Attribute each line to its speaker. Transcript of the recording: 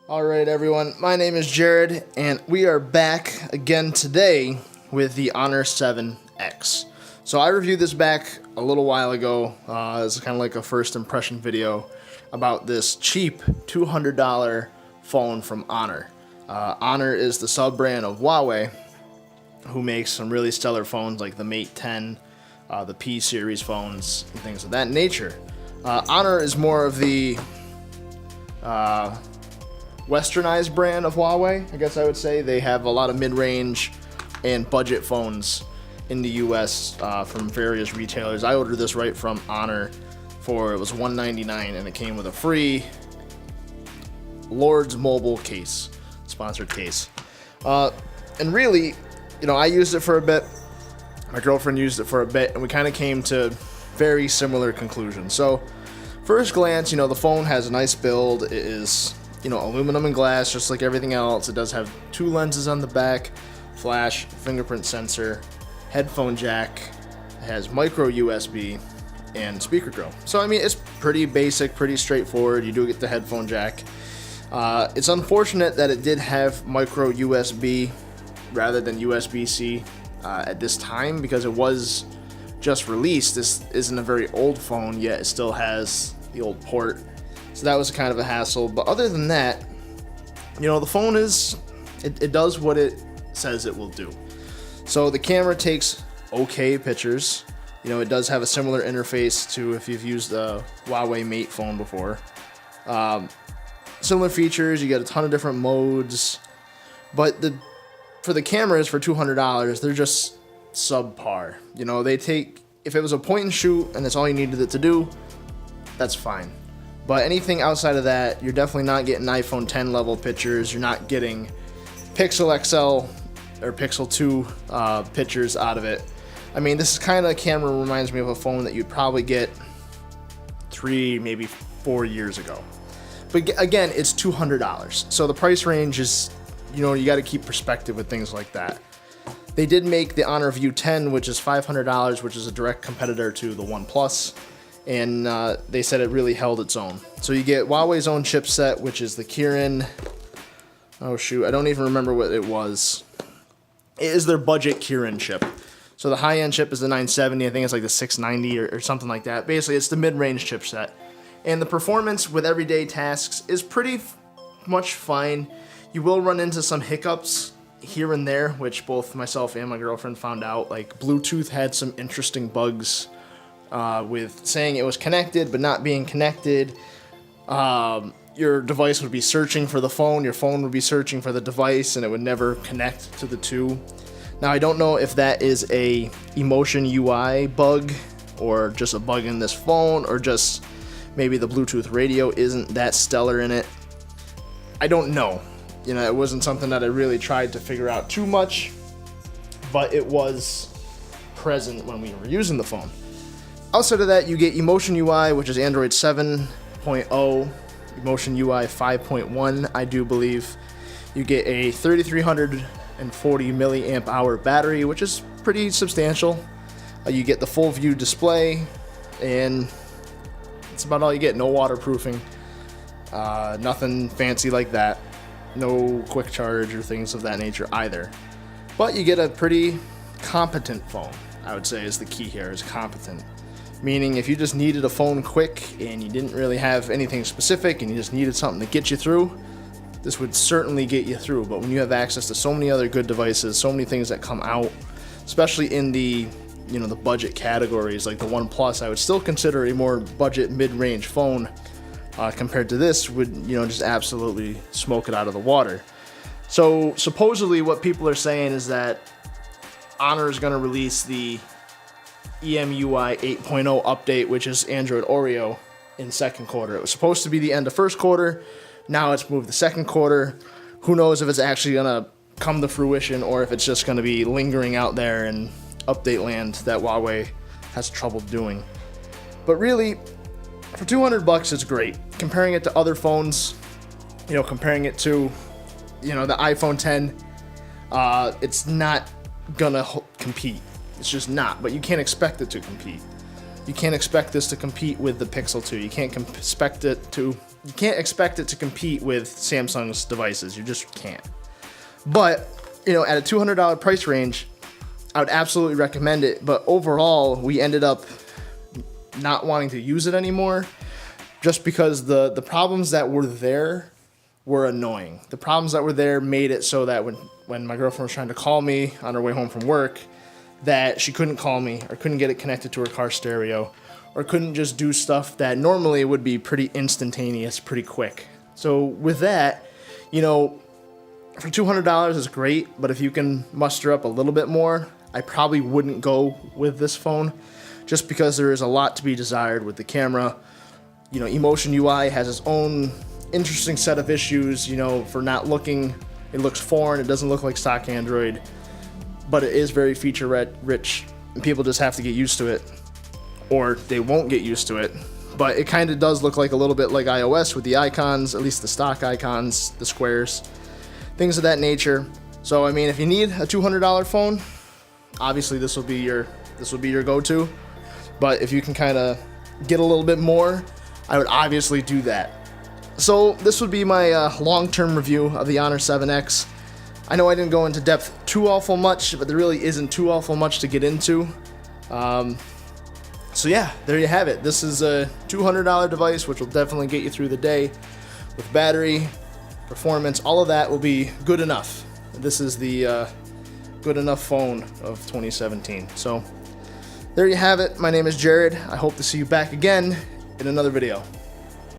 Speaker 1: Alright everyone, my name is Jared, and we are back again today with the Honor 7X. So I reviewed this back a little while ago, as kind of like a first impression video about this cheap $200 phone from Honor. Honor is the sub-brand of Huawei, who makes some really stellar phones like the Mate 10, the P series phones, and things of that nature. Honor is more of the westernized brand of Huawei, I guess I would say. They have a lot of mid-range and budget phones in the US from various retailers. I ordered this right from Honor it was $199, and it came with a free Lord's Mobile case, sponsored case. And really, I used it for a bit, my girlfriend used it for a bit, and we kind of came to very similar conclusions. So, first glance, the phone has a nice build. It is aluminum and glass, just like everything else. It does have two lenses on the back, flash, fingerprint sensor, headphone jack. It has micro USB and speaker grill. So, it's pretty basic, pretty straightforward. You do get the headphone jack. It's unfortunate that it did have micro USB rather than USB-C at this time, because it was just released. This isn't a very old phone, yet it still has the old port. So that was kind of a hassle. But other than that, the phone it does what it says it will do. So the camera takes okay pictures. It does have a similar interface to if you've used the Huawei Mate phone before. Similar features, you get a ton of different modes. But for the cameras for $200, they're just subpar. If it was a point and shoot and that's all you needed it to do, that's fine. But anything outside of that, you're definitely not getting iPhone 10 level pictures. You're not getting Pixel XL or Pixel 2 pictures out of it. This kind of camera reminds me of a phone that you'd probably get 3, maybe 4 years ago. But again, it's $200. So the price range is, you got to keep perspective with things like that. They did make the Honor View 10, which is $500, which is a direct competitor to the OnePlus. And they said it really held its own. So you get Huawei's own chipset, which is the Kirin. Oh shoot, I don't even remember what it was. It is their budget Kirin chip. So the high-end chip is the 970. I think it's like the 690 or something like that. Basically, it's the mid-range chipset. And the performance with everyday tasks is pretty much fine. You will run into some hiccups here and there, which both myself and my girlfriend found out. Like Bluetooth had some interesting bugs. With saying it was connected but not being connected. Your device would be searching for the phone, your phone would be searching for the device, and it would never connect to the two. Now, I don't know if that is a Emotion UI bug, or just a bug in this phone, or just maybe the Bluetooth radio isn't that stellar in it. I don't know. It wasn't something that I really tried to figure out too much, but it was present when we were using the phone. Outside of that, you get Emotion UI, which is Android 7.0, Emotion UI 5.1, I do believe. You get a 3340 milliamp hour battery, which is pretty substantial. You get the full view display, and that's about all you get. No waterproofing, nothing fancy like that. No quick charge or things of that nature either. But you get a pretty competent phone, I would say, is the key here, is competent. Meaning, if you just needed a phone quick and you didn't really have anything specific and you just needed something to get you through, this would certainly get you through. But when you have access to so many other good devices, so many things that come out, especially in the the budget categories, like the OnePlus, I would still consider a more budget mid-range phone compared to this, would just absolutely smoke it out of the water. So supposedly, what people are saying is that Honor is going to release the EMUI 8.0 update, which is Android Oreo, in second quarter. It was supposed to be the end of first quarter. Now it's moved to second quarter. Who knows if it's actually going to come to fruition, or if it's just going to be lingering out there in update land that Huawei has trouble doing. But really, for $200, it's great. Comparing it to other phones, comparing it to, the iPhone 10, it's not gonna compete. It's just not, but you can't expect it to compete. you can't expect this to compete with the Pixel 2. You can't expect it to compete with Samsung's devices. You just can't. But, you know, at a $200 price range, I would absolutely recommend it. But overall, we ended up not wanting to use it anymore just because the problems that were there were annoying. The problems that were there made it so that when my girlfriend was trying to call me on her way home from work, that she couldn't call me or couldn't get it connected to her car stereo or couldn't just do stuff that normally would be pretty instantaneous, pretty quick. So with that, you know, for $200 is great, but if you can muster up a little bit more, I probably wouldn't go with this phone just because there is a lot to be desired with the camera. You know, Emotion UI has its own interesting set of issues, you know, for not looking, it looks foreign, it doesn't look like stock Android, but it is very feature rich, and people just have to get used to it, or they won't get used to it. But it kind of does look like a little bit like iOS with the icons, at least the stock icons, the squares, things of that nature. So I mean, if you need a $200 phone, obviously this will be your go-to. But if you can kind of get a little bit more, I would obviously do that. So this would be my long-term review of the Honor 7X. I know I didn't go into depth too awful much, but there really isn't too awful much to get into. So yeah, there you have it. This is a $200 device, which will definitely get you through the day with battery, performance, all of that will be good enough. This is the good enough phone of 2017. So there you have it. My name is Jared. I hope to see you back again in another video.